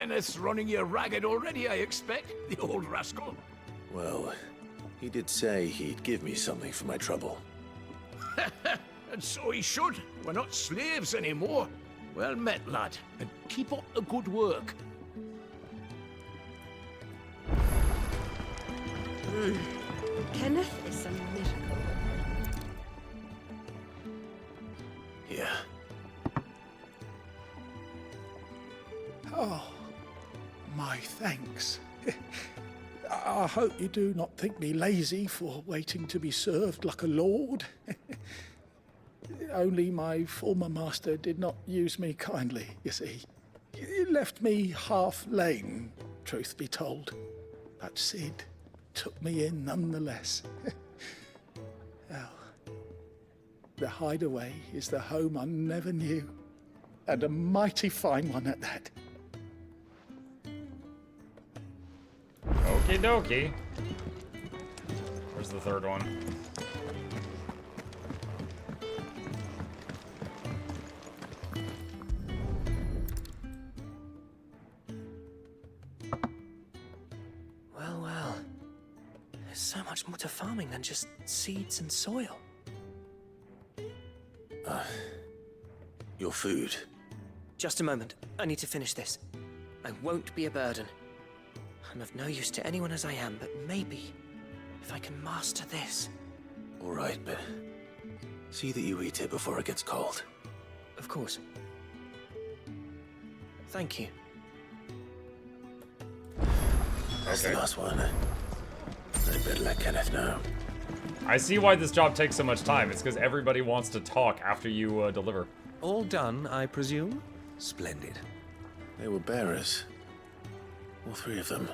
Kenneth's running you ragged already, I expect, the old rascal. Well, he did say he'd give me something for my trouble. And so he should. We're not slaves anymore. Well met, lad, and keep up the good work. Kenneth is a miracle. Yeah. Oh, my thanks. I hope you do not think me lazy for waiting to be served like a lord. Only my former master did not use me kindly, you see. He left me half lame, truth be told. But Sid took me in nonetheless. Well, the hideaway is the home I never knew, and a mighty fine one at that. Okie dokie. Where's the third one? Well, well. There's so much more to farming than just seeds and soil. Your food. Just a moment. I need to finish this. I won't be a burden. I'm of no use to anyone as I am, but maybe if I can master this. All right, but see that you eat it before it gets cold. Of course. Thank you. That's the last one. I'd better let Kenneth know. I see why this job takes so much time. It's because everybody wants to talk after you deliver. All done, I presume? Splendid. They were bearers. All three of them.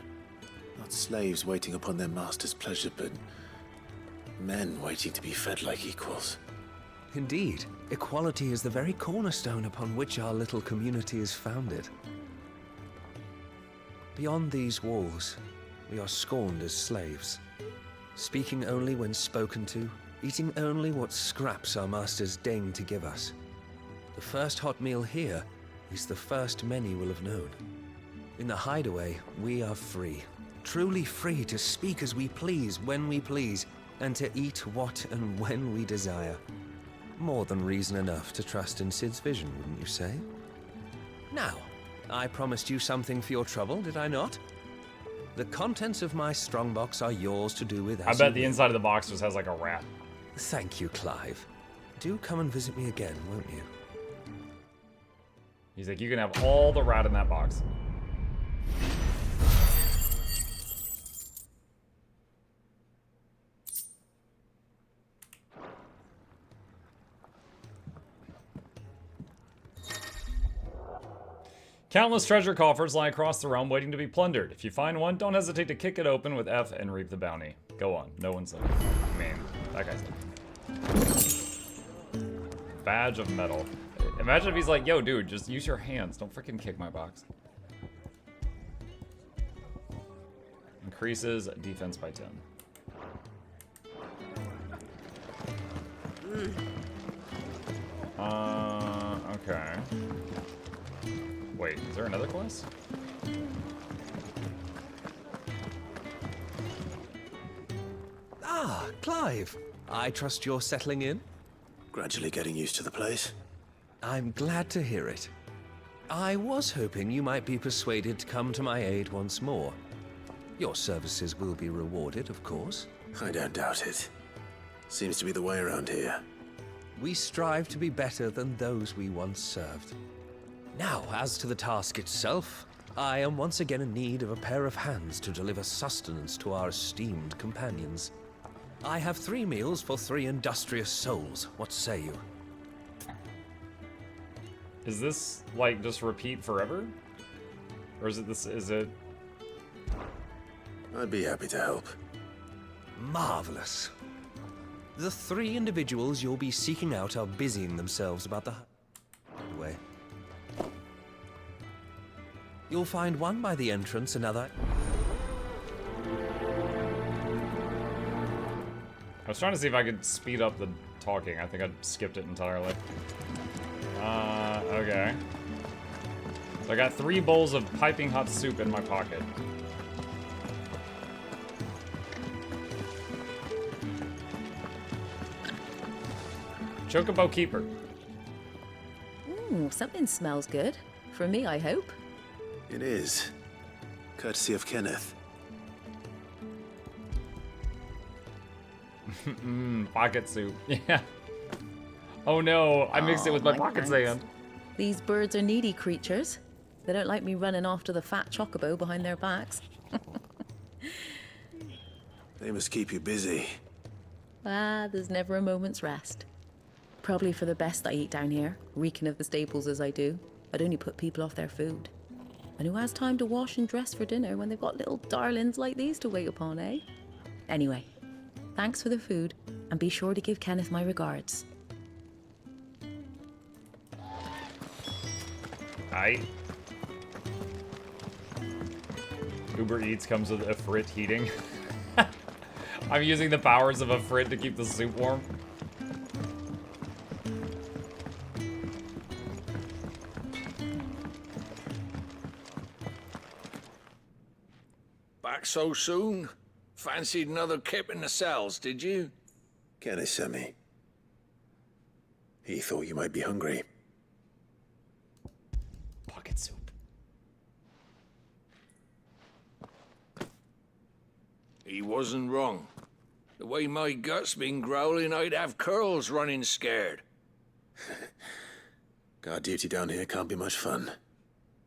Not slaves waiting upon their master's pleasure, but men waiting to be fed like equals. Indeed. Equality is the very cornerstone upon which our little community is founded. Beyond these walls, we are scorned as slaves. Speaking only when spoken to, eating only what scraps our masters deign to give us. The first hot meal here is the first many will have known. In the hideaway, we are free. Truly free to speak as we please, when we please, and to eat what and when we desire. More than reason enough to trust in Sid's vision, wouldn't you say? Now, I promised you something for your trouble, did I not? The contents of my strongbox are yours to do with as I bet you the will. inside of the box just has like a rat. Thank you, Clive. Do come and visit me again, won't you? He's like, you can have all the rat in that box. Countless treasure coffers lie across the realm waiting to be plundered. If you find one, don't hesitate to kick it open with F and reap the bounty. Go on. No one's looking. I mean, that guy's looking. Badge of metal. Imagine if he's like, yo, dude, just use your hands. Don't freaking kick my box. Increases defense by 10. Okay. Wait, is there another quest? Ah, Clive. I trust you're settling in? Gradually getting used to the place. I'm glad to hear it. I was hoping you might be persuaded to come to my aid once more. Your services will be rewarded, of course. I don't doubt it. Seems to be the way around here. We strive to be better than those we once served. Now, as to the task itself, I am once again in need of a pair of hands to deliver sustenance to our esteemed companions. I have 3 meals for 3 industrious souls. What say you? Is this, like, just repeat forever? Or is it this, is it... I'd be happy to help. Marvelous. The 3 individuals you'll be seeking out are busying themselves about the hideaway. You'll find one by the entrance, another... I was trying to see if I could speed up the talking. I think I skipped it entirely. Okay. So I got 3 bowls of piping hot soup in my pocket. Chocobo Keeper. Ooh, something smells good. For me, I hope. It is. Courtesy of Kenneth. Pocket soup. Yeah. Oh no, I mixed it with my pocket thanks. sand. These birds are needy creatures. They don't like me running after the fat chocobo behind their backs. They must keep you busy. Ah, there's never a moment's rest. Probably for the best I eat down here, reeking of the stables as I do. I'd only put people off their food. And who has time to wash and dress for dinner when they've got little darlings like these to wait upon, eh? Anyway, thanks for the food, and be sure to give Kenneth my regards. Aye. Uber Eats comes with a frit heating. I'm using the powers of a frit to keep the soup warm. Back so soon? Fancied another kip in the cells, did you? Kenneth sent me. He thought you might be hungry. Pocket soup. He wasn't wrong. The way my gut's been growling, I'd have curls running scared. Guard duty down here can't be much fun.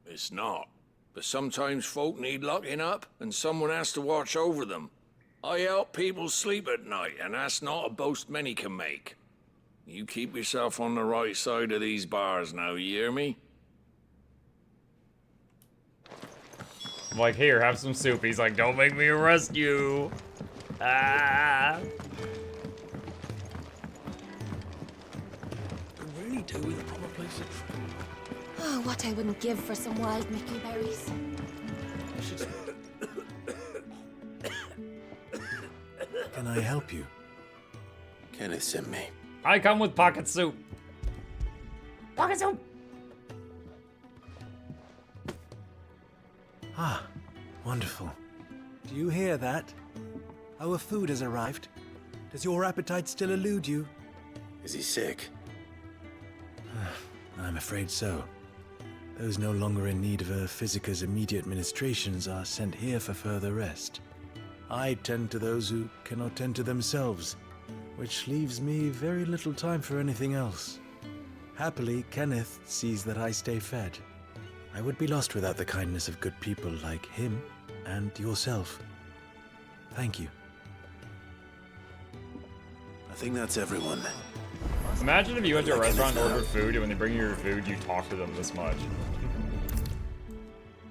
It's not. But sometimes folk need locking up, and someone has to watch over them. I help people sleep at night, and that's not a boast many can make. You keep yourself on the right side of these bars now, you hear me? I'm like, here, have some soup. He's like, don't make me arrest you. Ah. Could really do with a proper place of training. Oh, what I wouldn't give for some wild Mickey berries. Can I help you? Kenneth sent me. I come with pocket soup. Pocket soup. Ah, wonderful. Do you hear that? Our food has arrived. Does your appetite still elude you? Is he sick? I'm afraid so. Those no longer in need of a physicker's immediate ministrations are sent here for further rest. I tend to those who cannot tend to themselves, which leaves me very little time for anything else. Happily, Kenneth sees that I stay fed. I would be lost without the kindness of good people like him and yourself. Thank you. I think that's everyone. Imagine if you went to a restaurant and ordered food, and when they bring you your food, you talk to them this much.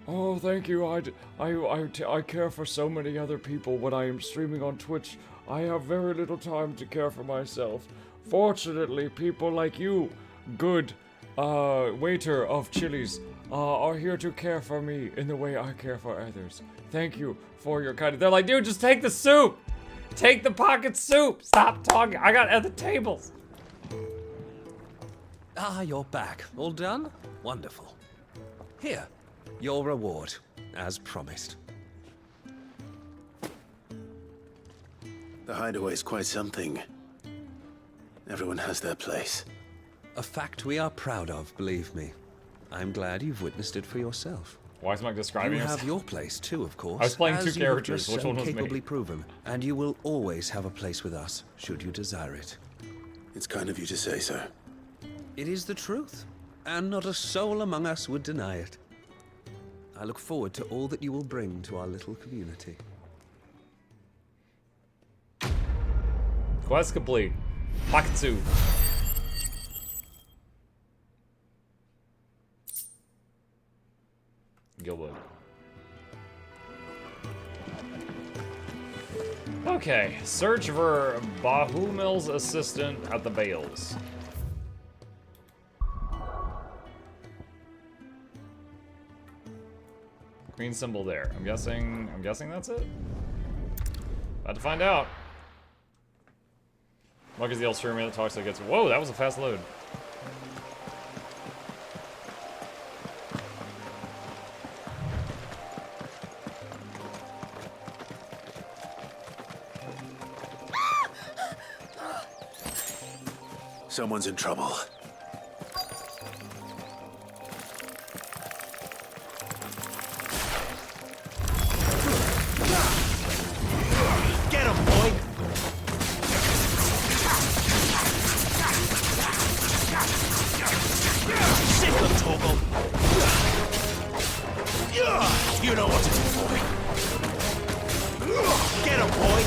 Oh, thank you. I care for so many other people when I am streaming on Twitch. I have very little time to care for myself. Fortunately, people like you, good waiter of Chili's, are here to care for me in the way I care for others. Thank you for your kindness. They're like, dude, just take the soup. Take the pocket soup. Stop talking. I got other tables. Ah, you're back. All done? Wonderful. Here, your reward, as promised. The hideaway's quite something. Everyone has their place. A fact we are proud of, believe me. I'm glad you've witnessed it for yourself. Why is Mike describing You us? have your place too, of course. I was playing two as you have characters. just Which one was me? capably proven, and you will always have a place with us, should you desire it. It's kind of you to say so. It is the truth, and not a soul among us would deny it. I look forward to all that you will bring to our little community. Quest complete. Pocket soup. Gilwood. Okay, search for Bahumil's assistant at the Vales. Green symbol there. I'm guessing that's it. About to find out. Mug is the old streamer that talks like it's. Whoa, that was a fast load. Someone's in trouble. Get him, boy! Sick of Torgal! You know what to do, boy. Get him, boy!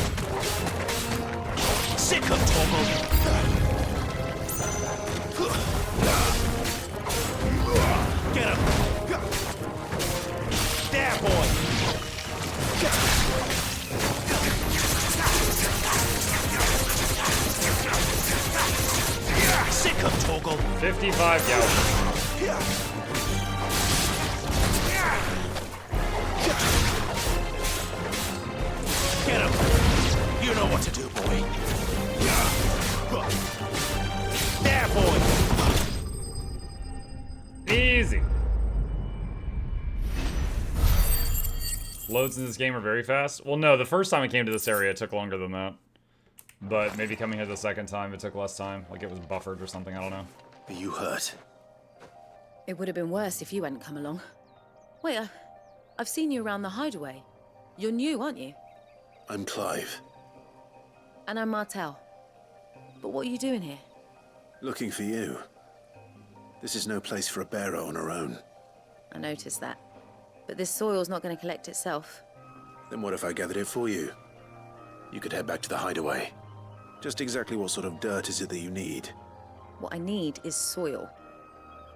Sick of Torgal! Get him! There, boy! Sick of Torgal! 55 Yowie. Get him! You know what to do, boy. There, boy! Easy. Loads in this game are very fast. Well, no, the first time I came to this area, it took longer than that. But maybe coming here the second time, it took less time. Like it was buffered or something, I don't know. Are you hurt? It would have been worse if you hadn't come along. Wait, I've seen you around the hideaway. You're new, aren't you? I'm Clive. And I'm Martel. But what are you doing here? Looking for you. This is no place for a bearer on her own. I noticed that. But this soil's not going to collect itself. Then what if I gathered it for you? You could head back to the hideaway. Just exactly what sort of dirt is it that you need? What I need is soil.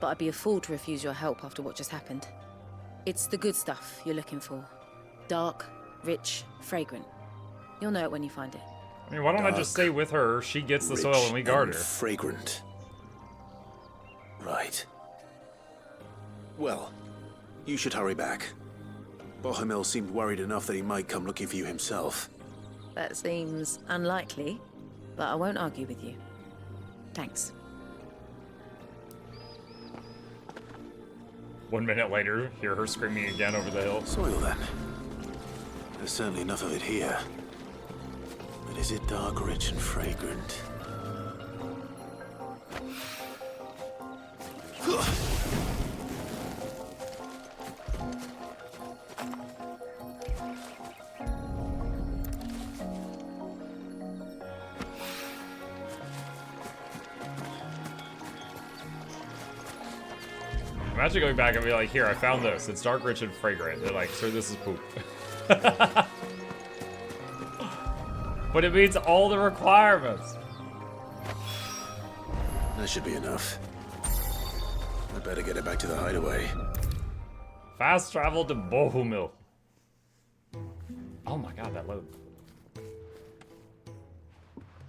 But I'd be a fool to refuse your help after what just happened. It's the good stuff you're looking for. Dark, rich, fragrant. You'll know it when you find it. I mean, why don't I just stay with her? She gets the soil and we guard her. Fragrant. Right. Well, you should hurry back. Bohemil seemed worried enough that he might come looking for you himself. That seems unlikely, but I won't argue with you. Thanks. 1 minute later, hear her screaming again over the hill. Soil, then. There's certainly enough of it here. But is it dark, rich, and fragrant? Imagine going back and be like, here, I found this. It's dark, rich, and fragrant. They're like, sir, this is poop. But it meets all the requirements. That should be enough. I better get it back to the hideaway. Fast travel to Bohumil. Oh my god, that load.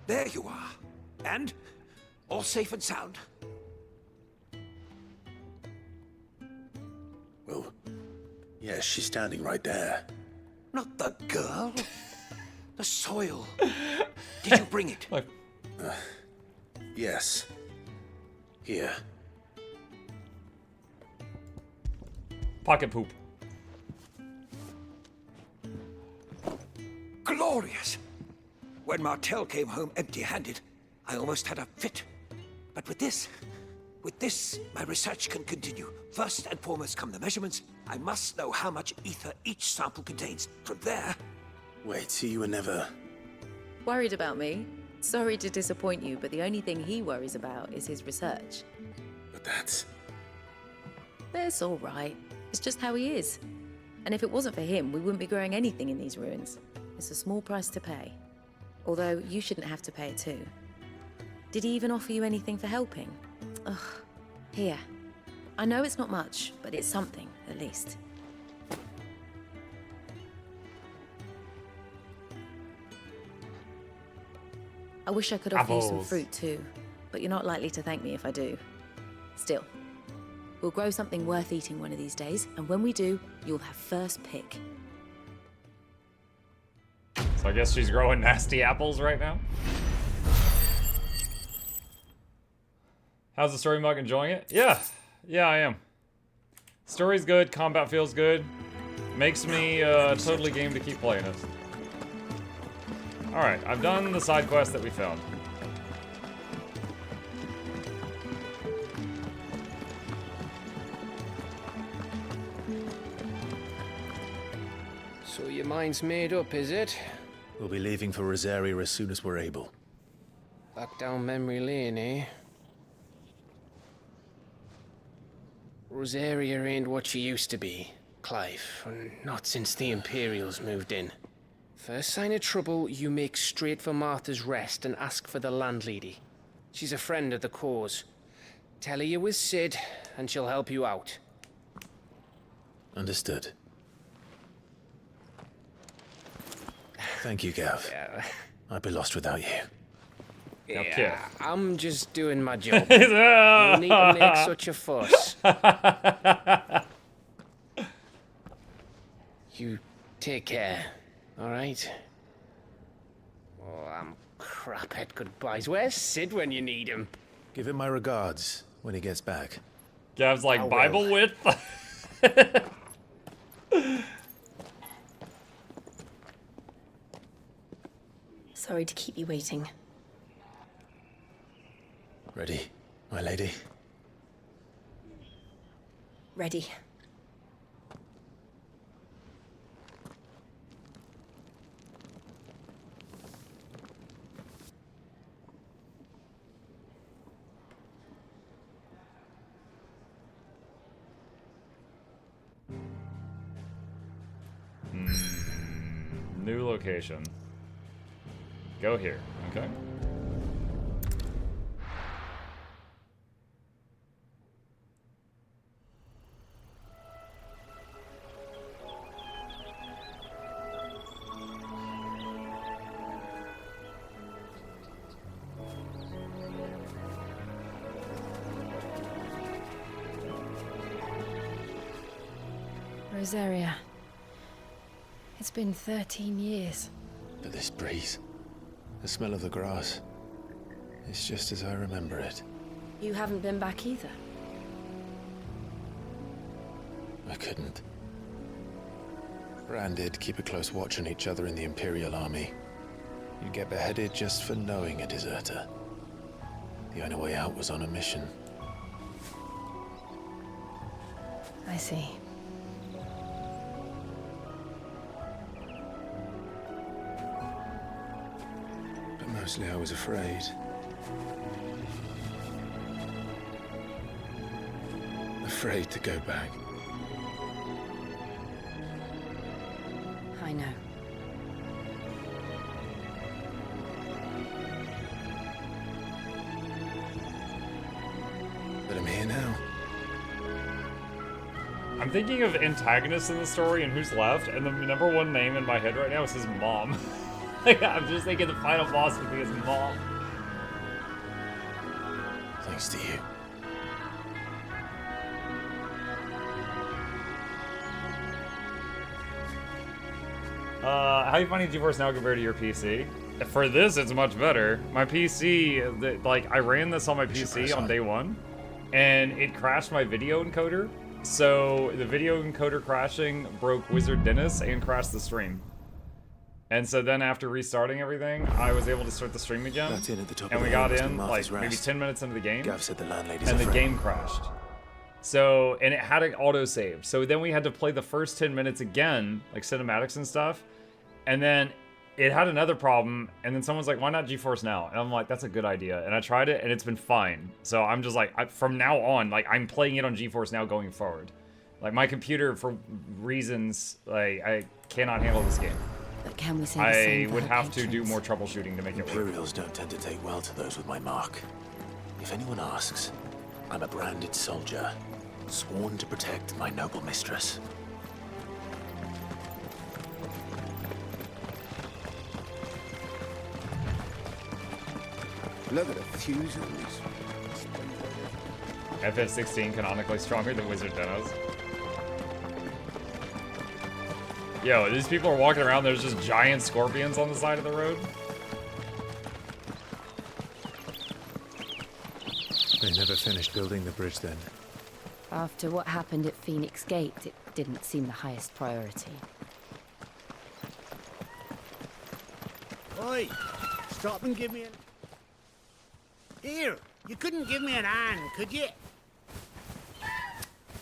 There you are. And? All safe and sound? Well, yes, she's standing right there. Not the girl. The soil. Did you bring it? Yes. Here. Pocket poop. Glorious. When Martel came home empty-handed, I almost had a fit. But with this, my research can continue. First and foremost come the measurements. I must know how much ether each sample contains. From there... Wait, so you were never... Worried about me? Sorry to disappoint you, but the only thing he worries about is his research. But that's... That's all right. It's just how he is. And if it wasn't for him, we wouldn't be growing anything in these ruins. It's a small price to pay. Although, you shouldn't have to pay it too. Did he even offer you anything for helping? Ugh. Here. I know it's not much, but it's something, at least. I wish I could offer you some fruit too, but you're not likely to thank me if I do. Still, we'll grow something worth eating one of these days, and when we do, you'll have first pick. So I guess she's growing nasty apples right now? How's the story mug? Enjoying it? Yeah, I am. Story's good, combat feels good. Makes me totally game to keep playing it. Alright, I've done the side quest that we found. So your mind's made up, is it? We'll be leaving for Rosaria as soon as we're able. Back down memory lane, eh? Rosaria ain't what she used to be, Clive. Not since the Imperials moved in. First sign of trouble, you make straight for Martha's Rest and ask for the landlady. She's a friend of the cause. Tell her you was Sid, and she'll help you out. Understood. Thank you, Gav. Yeah. I'd be lost without you. Yeah, I'm just doing my job. No need to make such a fuss. You take care, all right? Oh, I'm crap at goodbyes. Where's Sid when you need him? Give him my regards when he gets back. Gav's like, I will. Bible width? Sorry to keep you waiting. Ready, my lady? Ready. New location. Go here, okay? Rosaria. It's been 13 years. But this breeze, the smell of the grass, it's just as I remember it. You haven't been back either. I couldn't. Bran did keep a close watch on each other in the Imperial Army. You'd get beheaded just for knowing a deserter. The only way out was on a mission. I see. But mostly I was afraid. Afraid to go back. I know. But I'm here now. I'm thinking of antagonists in the story and who's left, and the number one name in my head right now is his mom. Like, I'm just thinking the final boss would be his mom. Thanks to you. How you finding GeForce Now compared to your PC? For this, it's much better. My PC, like, I ran this on my PC on day one, and it crashed my video encoder. So the video encoder crashing broke Wizard Dennis and crashed the stream. And so then after restarting everything, I was able to start the stream again. Got in at the top And of we the hill got was in the like Martha's maybe Rest. 10 minutes into the game. Gav said the landlady's And the afraid. game crashed. So, and it had an autosave. So then we had to play the first 10 minutes again, like cinematics and stuff. And then it had another problem. And then someone's like, why not GeForce Now? And I'm like, that's a good idea. And I tried it and it's been fine. So I'm just like, from now on, like I'm playing it on GeForce Now going forward. Like my computer, for reasons, like I cannot handle this game. But can we say the same I for would her have to do patrons? more troubleshooting to make it work. Imperials don't tend to take well to those with my mark. If anyone asks, I'm a branded soldier, sworn to protect my noble mistress. Look at the fuse on this. FF16 canonically stronger than Wizard Dennis. Yo, these people are walking around, there's just giant scorpions on the side of the road. They never finished building the bridge then. After what happened at Phoenix Gate, it didn't seem the highest priority. Oi! Stop and give me an... Here! You couldn't give me an hand, could you?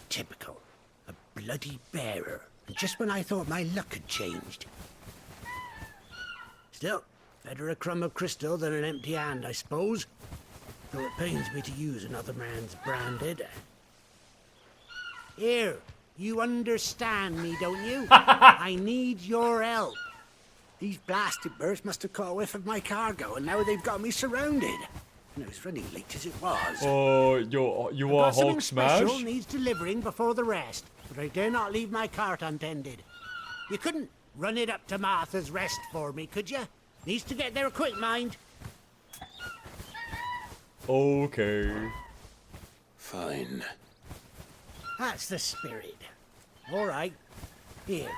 Typical. A bloody bearer. just when I thought my luck had changed. Still, better a crumb of crystal than an empty hand, I suppose. Though it pains me to use another man's branded. Here, you understand me, don't you? I need your help. These blasted birds must have caught a whiff of my cargo, and now they've got me surrounded. And it was running late as it was. Oh, you are Something Hulk Smash? special needs delivering before the rest, but I dare not leave my cart untended. You couldn't run it up to Martha's Rest for me, could you? Needs to get there quick, mind. Okay. Fine. That's the spirit. All right. Here.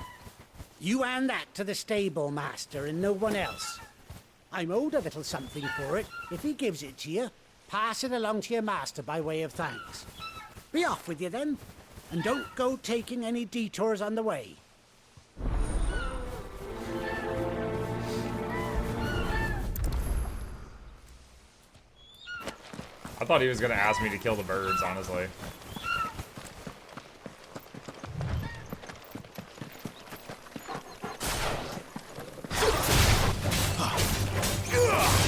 You hand that to the stable master and no one else. I'm owed a little something for it. If he gives it to you, pass it along to your master by way of thanks. Be off with you then, and don't go taking any detours on the way. I thought he was gonna ask me to kill the birds, honestly.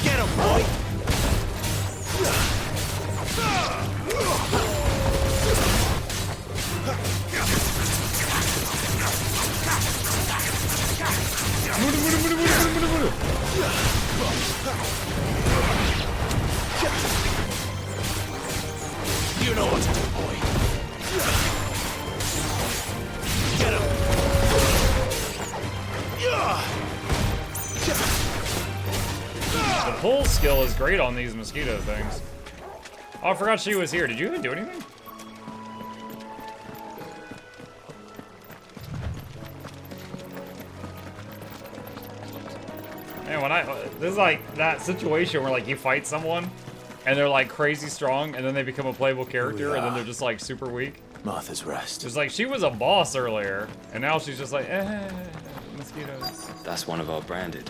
Get him, boy! You know what to do, boy. Get him. The pull skill is great on these mosquito things. Oh, I forgot she was here. Did you even do anything? Man, this is like that situation where like you fight someone and they're like crazy strong and then they become a playable character and then they're just like super weak. Martha's Rest. It's like she was a boss earlier and now she's just like, mosquitoes. That's one of our branded.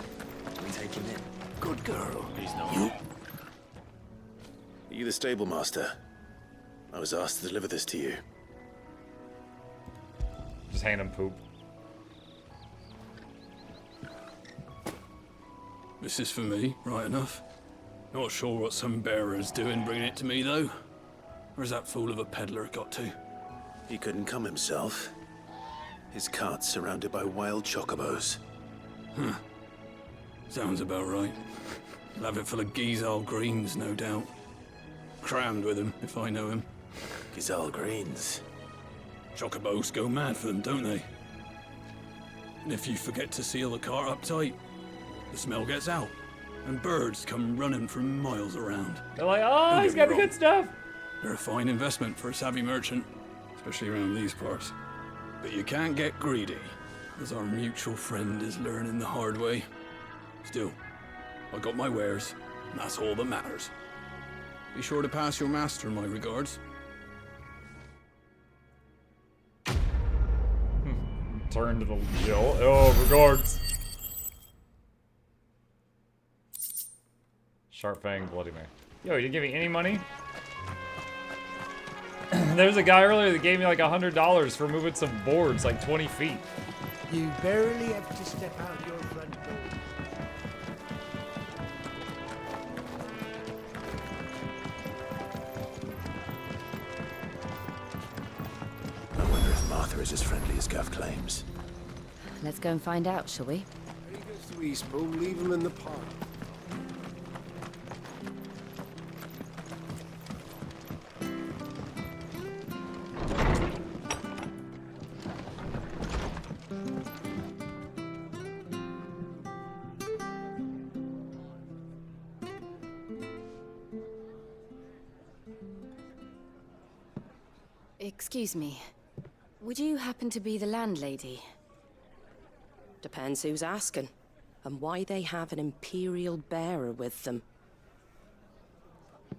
We take him in. Good girl. He's not. You? Are you the stable master? I was asked to deliver this to you. Just hand him poop. This is for me, right enough. Not sure what some bearer's doing bringing it to me, though. Where's that fool of a peddler got to? He couldn't come himself. His cart's surrounded by wild chocobos. Huh. Sounds about right. He'll have it full of Gizal greens, no doubt. Crammed with him, if I know him. Gizal greens? Chocobos go mad for them, don't they? And if you forget to seal the cart up tight, the smell gets out, and birds come running from miles around. They're like, oh, he's got the good stuff. They're a fine investment for a savvy merchant, especially around these parts. But you can't get greedy, as our mutual friend is learning the hard way. Still, I got my wares, and that's all that matters. Be sure to pass your master my regards. Turn to the Jill. Oh, regards. Sharp Fang, Bloody Mary. Yo, you didn't give me any money? There's a guy earlier that gave me like $100 for moving some boards like 20 feet. You barely have to step out your front door. I wonder if Martha is as friendly as Gav claims. Let's go and find out, shall we? He goes to Eastbourne, leave him in the park. Excuse me. Would you happen to be the landlady? Depends who's asking, and why they have an Imperial bearer with them.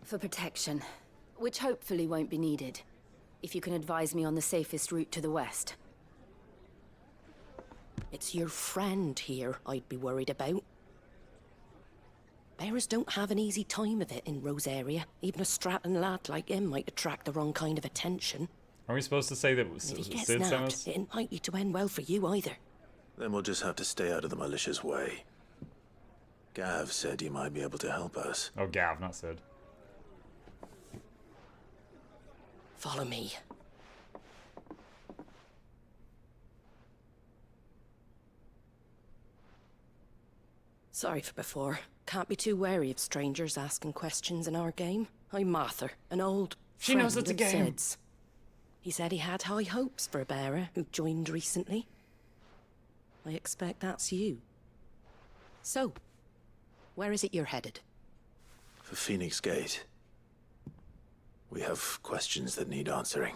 For protection, which hopefully won't be needed. If you can advise me on the safest route to the west. It's your friend here I'd be worried about. Bearers don't have an easy time of it in Rosaria. Even a Stratton lad like him might attract the wrong kind of attention. Are we supposed to say that If he gets Sid sent nabbed, us? it ain't likely to end well for you either. Then we'll just have to stay out of the militia's way. Gav said he might be able to help us. Oh, Gav, not Sid. Follow me. Sorry for before. Can't be too wary of strangers asking questions in our game. I'm Martha, an old She knows friend it's a of game. Sid's. He said he had high hopes for a bearer who joined recently. I expect that's you. So, where is it you're headed? For Phoenix Gate. We have questions that need answering.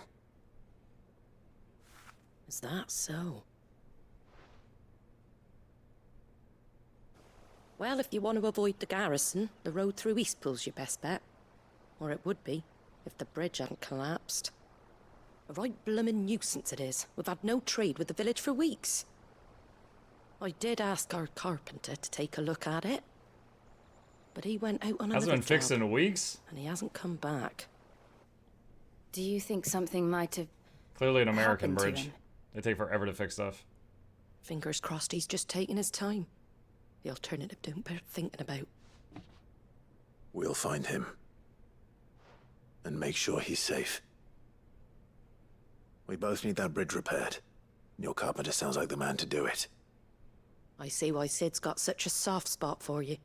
Is that so? Well, if you want to avoid the garrison, the road through Eastpool's your best bet. Or it would be, if the bridge hadn't collapsed. A right bloomin' nuisance it is. We've had no trade with the village for weeks. I did ask our carpenter to take a look at it. But he went out on another Hasn't been fixed job, in weeks? and he hasn't come back. Do you think something might have Clearly an American happened to bridge. him? They take forever to fix stuff. Fingers crossed he's just taking his time. The alternative don't bear thinking about. We'll find him. And make sure he's safe. We both need that bridge repaired. Your carpenter sounds like the man to do it. I see why Sid's got such a soft spot for you.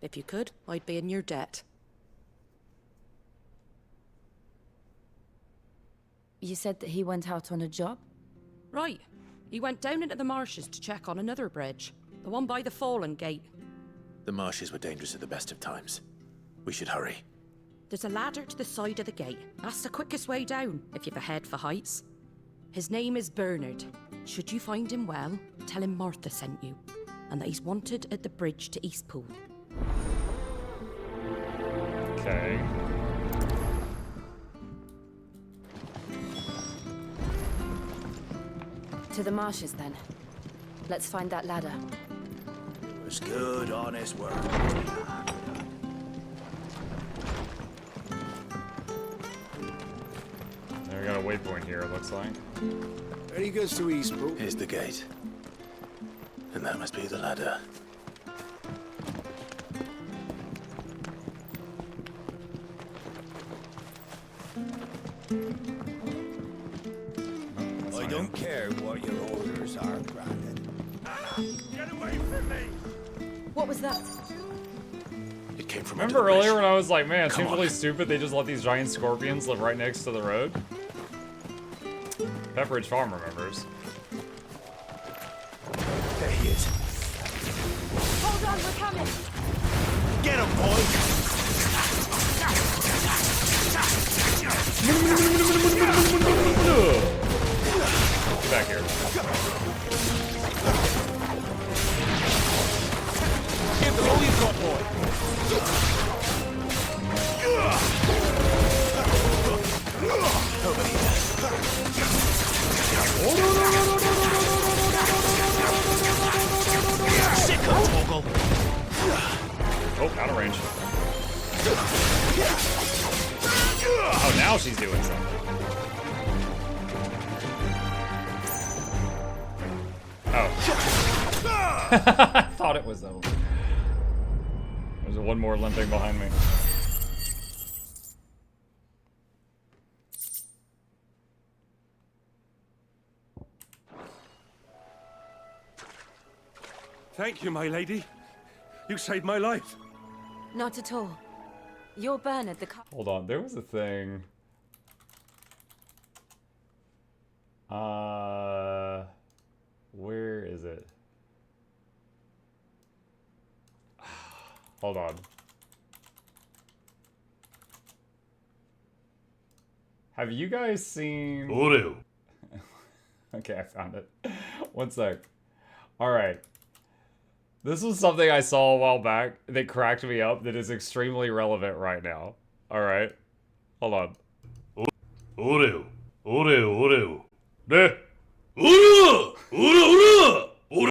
If you could, I'd be in your debt. You said that he went out on a job? Right. He went down into the marshes to check on another bridge. The one by the Fallen Gate. The marshes were dangerous at the best of times. We should hurry. There's a ladder to the side of the gate. That's the quickest way down, if you've a head for heights. His name is Bernard. Should you find him well, tell him Martha sent you. And that he's wanted at the bridge to Eastpool. Okay. To the marshes, then. Let's find that ladder. It's good, honest work. There we got a waypoint here, it looks like. Ready goes to Eastpool. Here's the gate. And that must be the ladder. I don't care what your orders are, Brandon. Get away from me! What was that? It came from Remember earlier when I was like, man, it seems really stupid they just let these giant scorpions live right next to the road? Pepperidge Farm remembers. There he is. Hold on, we're coming! Get him, boy! Get back here. Give them all you've got, boy! Over here. Sick of Toggle! Oh, out of range. Oh, now she's doing something. Oh. I thought it was though. There's one more limping behind me. Thank you, my lady. You saved my life. Not at all. You're Bernard, the Hold on, there was a thing. Where is it? Hold on. Have you guys seen... Uru. Okay, I found it. One sec. Alright. This was something I saw a while back that cracked me up that is extremely relevant right now. Alright. Hold on. Uru. Uru. Uru. Ne? Uru! Uru! Uru!